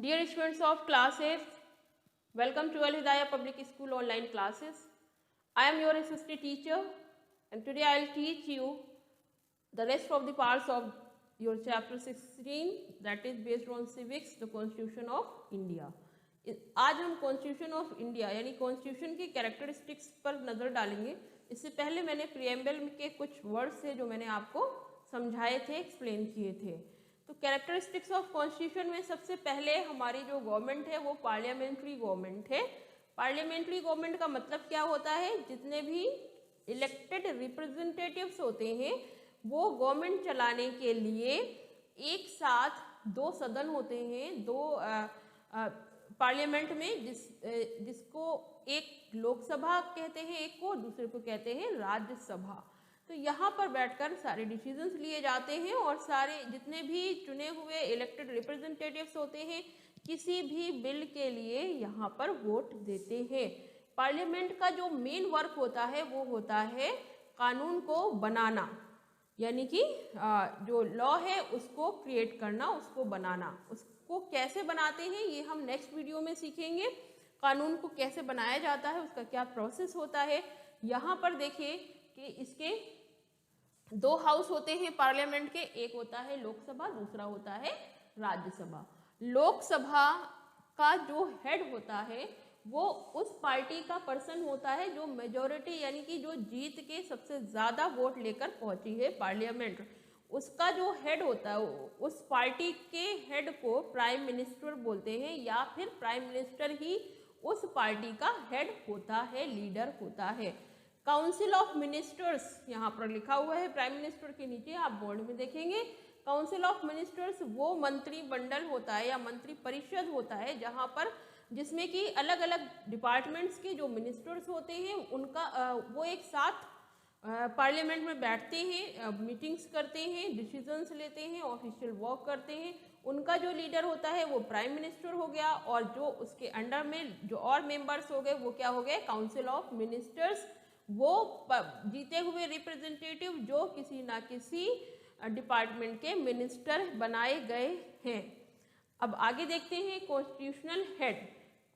Dear students of class 8, welcome to Al Hidayah Public School online classes. I am your assistant teacher and today I will teach you the rest of the parts of your chapter 16 that is based on civics, the Constitution of India. आज हम constitution of India यानी constitution की characteristics पर नज़र डालेंगे। इससे पहले मैंने प्रीएम्बल के कुछ वर्ड्स थे जो मैंने आपको समझाए थे, एक्सप्लेन किए थे। तो कैरेक्टरिस्टिक्स ऑफ कॉन्स्टिट्यूशन में सबसे पहले हमारी जो गवर्नमेंट है वो पार्लियामेंट्री गवर्नमेंट है। पार्लियामेंट्री गवर्नमेंट का मतलब क्या होता है? जितने भी इलेक्टेड रिप्रेजेंटेटिव्स होते हैं वो गवर्नमेंट चलाने के लिए एक साथ दो सदन होते हैं, दो पार्लियामेंट में जिसको एक लोकसभा कहते हैं, एक को दूसरे को कहते हैं राज्यसभा। तो यहाँ पर बैठकर सारे डिसीजंस लिए जाते हैं और सारे जितने भी चुने हुए इलेक्टेड रिप्रेजेंटेटिव्स होते हैं किसी भी बिल के लिए यहाँ पर वोट देते हैं। पार्लियामेंट का जो मेन वर्क होता है वो होता है कानून को बनाना, यानी कि जो लॉ है उसको क्रिएट करना, उसको बनाना। उसको कैसे बनाते हैं ये हम नेक्स्ट वीडियो में सीखेंगे। कानून को कैसे बनाया जाता है, उसका क्या प्रोसेस होता है। यहाँ पर देखिए कि इसके दो हाउस होते हैं पार्लियामेंट के, एक होता है लोकसभा, दूसरा होता है राज्यसभा। लोकसभा का जो हेड होता है वो उस पार्टी का पर्सन होता है जो मेजॉरिटी यानी कि जो जीत के सबसे ज़्यादा वोट लेकर पहुंची है पार्लियामेंट। उसका जो हेड होता है उस पार्टी के हेड को प्राइम मिनिस्टर बोलते हैं, या फिर प्राइम मिनिस्टर ही उस पार्टी का हेड होता है, लीडर होता है। काउंसिल ऑफ मिनिस्टर्स यहाँ पर लिखा हुआ है प्राइम मिनिस्टर के नीचे, आप बोर्ड में देखेंगे। काउंसिल ऑफ मिनिस्टर्स वो मंत्रिमंडल होता है या मंत्री परिषद होता है जहाँ पर जिसमें कि अलग अलग डिपार्टमेंट्स के जो मिनिस्टर्स होते हैं उनका वो एक साथ पार्लियामेंट में बैठते हैं, मीटिंग्स करते हैं, डिसीजंस लेते हैं, ऑफिशियल वर्क करते हैं। उनका जो लीडर होता है वो प्राइम मिनिस्टर हो गया और जो उसके अंडर में जो और मेंबर्स हो गए वो क्या हो गए? Council of ministers. वो जीते हुए रिप्रेजेंटेटिव जो किसी ना किसी डिपार्टमेंट के मिनिस्टर बनाए गए हैं। अब आगे देखते हैं कॉन्स्टिट्यूशनल हेड।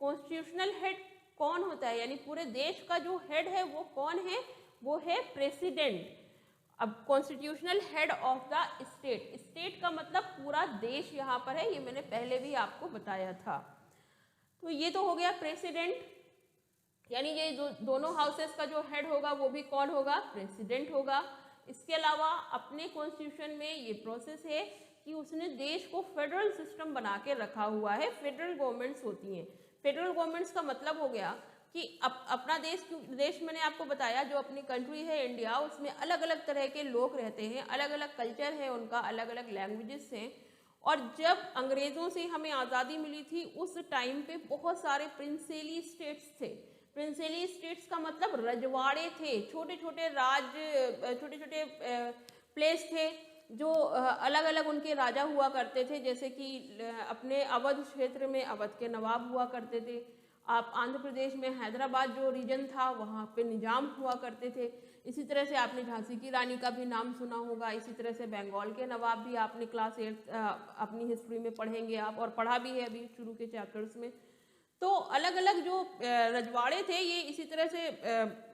कॉन्स्टिट्यूशनल हेड कौन होता है, यानी पूरे देश का जो हेड है वो कौन है? वो है प्रेसिडेंट। अब constitutional head of the state, state का मतलब पूरा देश यहाँ पर है, ये मैंने पहले भी आपको बताया था। तो ये तो हो गया प्रेसिडेंट, यानी ये दोनों हाउसेस का जो हेड होगा वो भी कौन होगा? प्रेसिडेंट होगा। इसके अलावा अपने कॉन्स्टिट्यूशन में ये प्रोसेस है कि उसने देश को फेडरल सिस्टम बना के रखा हुआ है। फेडरल गवर्नमेंट्स होती हैं। फेडरल गवर्नमेंट्स का मतलब हो गया कि अपना देश मैंने आपको बताया जो अपनी कंट्री है इंडिया, उसमें अलग अलग तरह के लोग रहते हैं, अलग अलग कल्चर है उनका, अलग अलग लैंग्वेजेस हैं। और जब अंग्रेज़ों से हमें आज़ादी मिली थी उस टाइम पे बहुत सारे प्रिंसेली स्टेट्स थे। प्रिंसेली स्टेट्स का मतलब रजवाड़े थे, छोटे छोटे छोटे छोटे प्लेस थे जो अलग अलग उनके राजा हुआ करते थे। जैसे कि अपने अवध क्षेत्र में अवध के नवाब हुआ करते थे। आप आंध्र प्रदेश में हैदराबाद जो रीजन था वहाँ पे निजाम हुआ करते थे। इसी तरह से आपने झांसी की रानी का भी नाम सुना होगा। इसी तरह से बंगाल के नवाब भी आपने क्लास 8 अपनी हिस्ट्री में पढ़ेंगे आप, और पढ़ा भी है अभी शुरू के चैप्टर्स में। तो अलग अलग जो रजवाड़े थे ये इसी तरह से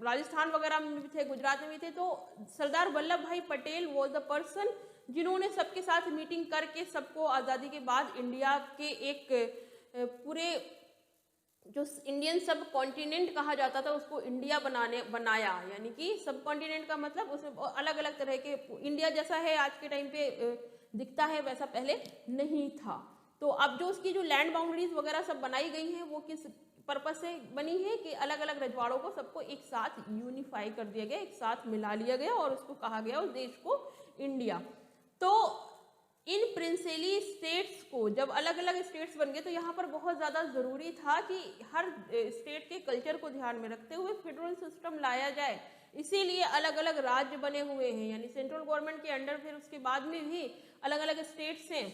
राजस्थान वगैरह में भी थे, गुजरात में भी थे। तो सरदार वल्लभ भाई पटेल वॉज द पर्सन जिन्होंने सबके साथ मीटिंग करके सबको आज़ादी के बाद इंडिया के एक पूरे जो इंडियन सब कॉन्टिनेंट कहा जाता था उसको इंडिया बनाया। यानी कि सब कॉन्टिनेंट का मतलब उसमें अलग अलग तरह के, इंडिया जैसा है आज के टाइम पे दिखता है वैसा पहले नहीं था। तो अब जो उसकी जो लैंड बाउंड्रीज वगैरह सब बनाई गई हैं वो किस पर्पस से बनी है कि अलग अलग रजवाड़ों को सबको एक साथ यूनिफाई कर दिया गया, एक साथ मिला लिया गया और उसको कहा गया उस देश को इंडिया। तो इन प्रिंसेली स्टेट्स को जब अलग अलग स्टेट्स बन गए तो यहाँ पर बहुत ज़्यादा ज़रूरी था कि हर स्टेट के कल्चर को ध्यान में रखते हुए फेडरल सिस्टम लाया जाए। इसीलिए अलग अलग राज्य बने हुए हैं, यानी सेंट्रल गवर्नमेंट के अंडर फिर उसके बाद में भी अलग अलग स्टेट्स हैं।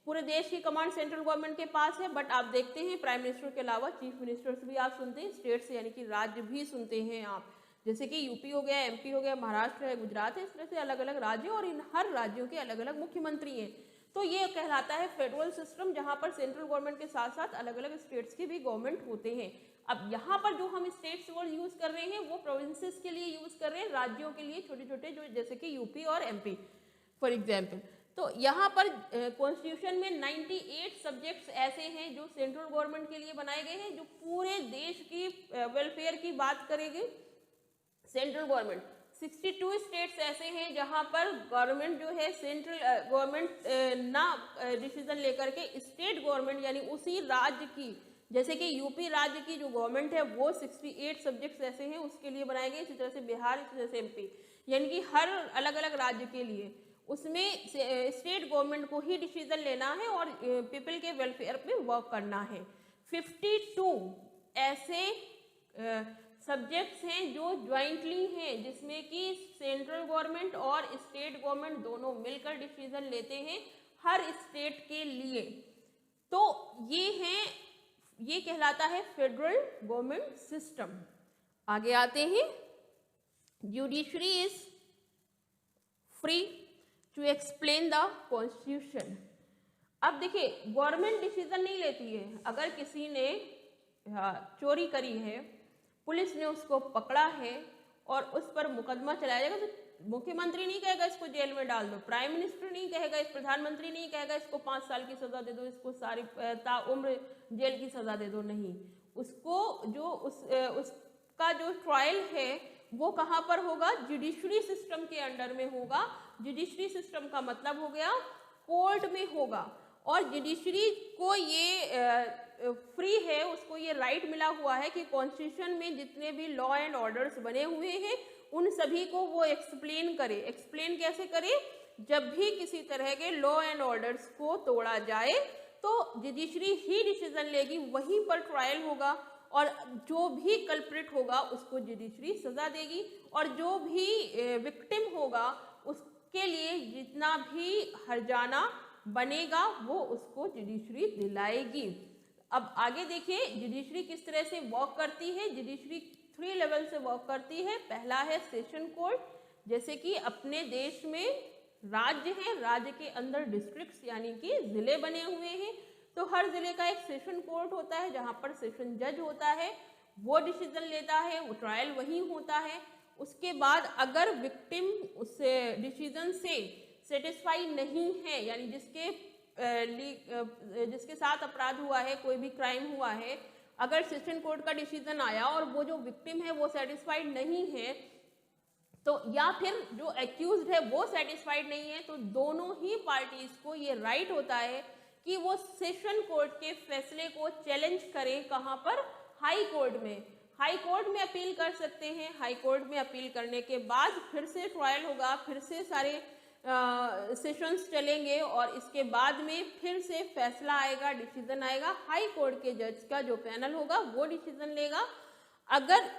पूरे देश की कमांड सेंट्रल गवर्नमेंट के पास है, बट आप देखते हैं प्राइम मिनिस्टर के अलावा चीफ मिनिस्टर्स भी आप सुनते हैं, स्टेट्स यानी कि राज्य भी सुनते हैं आप। जैसे कि यूपी हो गया, एमपी हो गया, महाराष्ट्र है, गुजरात है, इस तरह से अलग अलग राज्य और इन हर राज्यों के अलग अलग मुख्यमंत्री हैं। तो ये कहलाता है फेडरल सिस्टम, जहाँ पर सेंट्रल गवर्नमेंट के साथ साथ अलग अलग स्टेट्स के भी गवर्नमेंट होते हैं। अब यहाँ पर जो हम स्टेट्स वर्ड यूज कर रहे हैं वो प्रोविंसेस के लिए यूज कर रहे हैं, राज्यों के लिए, छोटे छोटे जो जैसे कि यूपी और एमपी फॉर एग्जाम्पल। तो यहाँ पर कॉन्स्टिट्यूशन में 98 सब्जेक्ट्स ऐसे हैं जो सेंट्रल गवर्नमेंट के लिए बनाए गए हैं, जो पूरे देश की वेलफेयर की बात करेंगे सेंट्रल गवर्नमेंट। 62 स्टेट्स ऐसे हैं जहां पर गवर्नमेंट जो है सेंट्रल गवर्नमेंट ना डिसीजन लेकर के स्टेट गवर्नमेंट यानी उसी राज्य की, जैसे कि यूपी राज्य की जो गवर्नमेंट है वो 68 सब्जेक्ट्स ऐसे हैं उसके लिए बनाए गए। इसी तरह से बिहार, इसी तरह से एमपी, यानी कि हर अलग अलग राज्य के लिए उसमें स्टेट गवर्नमेंट को ही डिसीजन लेना है और पीपल के वेलफेयर पे वर्क करना है। 52 ऐसे सब्जेक्ट्स हैं जो ज्वाइंटली हैं, जिसमें कि सेंट्रल गवर्नमेंट और स्टेट गवर्नमेंट दोनों मिलकर डिसीजन लेते हैं हर स्टेट के लिए। तो ये कहलाता है फेडरल गवर्नमेंट सिस्टम। आगे आते हैं, judiciary is free to explain the constitution. अब देखिए, गवर्नमेंट डिसीजन नहीं लेती है। अगर किसी ने चोरी करी है, पुलिस ने उसको पकड़ा है और उस पर मुकदमा चलाया जाएगा, तो मुख्यमंत्री नहीं कहेगा इसको जेल में डाल दो, प्राइम मिनिस्टर नहीं कहेगा, इस प्रधानमंत्री नहीं कहेगा इसको 5 साल की सजा दे दो, इसको सारी ताउम्र जेल की सजा दे दो। नहीं, उसको जो उसका जो ट्रायल है वो कहाँ पर होगा? जुडिशरी सिस्टम के अंडर में होगा। जुडिशरी सिस्टम का मतलब हो गया कोर्ट में होगा। और जुडिशरी को ये फ्री है, उसको ये राइट मिला हुआ है कि कॉन्स्टिट्यूशन में जितने भी लॉ एंड ऑर्डर्स बने हुए हैं उन सभी को वो एक्सप्लेन करे। एक्सप्लेन कैसे करे? जब भी किसी तरह के लॉ एंड ऑर्डर्स को तोड़ा जाए तो जुडिशरी ही डिसीजन लेगी, वहीं पर ट्रायल होगा और जो भी कल्प्रिट होगा उसको जुडिशरी सजा देगी और जो भी विक्टिम होगा उसके लिए जितना भी हर्जाना बनेगा वो उसको जुडिशरी दिलाएगी। अब आगे देखिए जुडिशरी किस तरह से वर्क करती है। जुडिशरी 3 लेवल से वर्क करती है। पहला है सेशन कोर्ट, जैसे कि अपने देश में राज्य है, राज्य के अंदर डिस्ट्रिक्ट्स यानी कि जिले बने हुए हैं, तो हर जिले का एक सेशन कोर्ट होता है जहां पर सेशन जज होता है, वो डिसीजन लेता है, वो ट्रायल वहीं होता है। उसके बाद अगर विक्टिम उस डिसीजन से सेटिस्फाई नहीं है, यानी जिसके साथ अपराध हुआ है, कोई भी क्राइम हुआ है, अगर सेशन कोर्ट का डिसीजन आया और वो जो विक्टिम है वो सेटिस्फाइड नहीं है, तो या फिर जो एक्यूज्ड है वो सेटिस्फाइड नहीं है, तो दोनों ही पार्टीज को ये राइट होता है कि वो सेशन कोर्ट के फैसले को चैलेंज करें। कहाँ पर? हाई कोर्ट में। हाई कोर्ट में अपील कर सकते हैं। हाई कोर्ट में अपील करने के बाद फिर से ट्रायल होगा, फिर से सारे सेशंस चलेंगे और इसके बाद में फिर से फैसला आएगा, डिसीजन आएगा। हाई कोर्ट के जज का जो पैनल होगा वो डिसीजन लेगा। अगर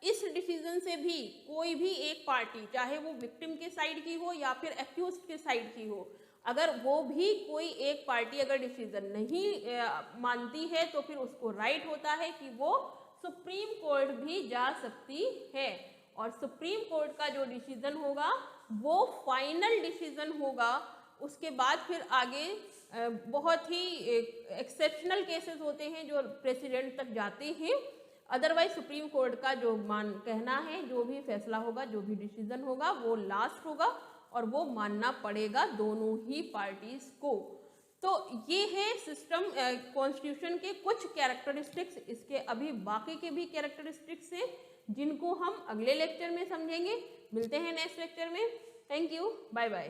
इस डिसीजन से भी कोई भी एक पार्टी, चाहे वो विक्टिम के साइड की हो या फिर एक्यूज्ड के साइड की हो, अगर वो भी कोई एक पार्टी अगर डिसीजन नहीं मानती है तो फिर उसको राइट होता है कि वो सुप्रीम कोर्ट भी जा सकती है और सुप्रीम कोर्ट का जो डिसीजन होगा वो फाइनल डिसीजन होगा। उसके बाद फिर आगे बहुत ही एक्सेप्शनल केसेस होते हैं जो प्रेसिडेंट तक जाते हैं। अदरवाइज सुप्रीम कोर्ट का जो कहना है, जो भी फैसला होगा, जो भी डिसीजन होगा वो लास्ट होगा और वो मानना पड़ेगा दोनों ही पार्टीज को। तो ये है सिस्टम कॉन्स्टिट्यूशन के कुछ कैरेक्टरिस्टिक्स। इसके अभी बाकी के भी कैरेक्टरिस्टिक्स हैं जिनको हम अगले लेक्चर में समझेंगे। मिलते हैं नेक्स्ट लेक्चर में। Thank you, bye bye.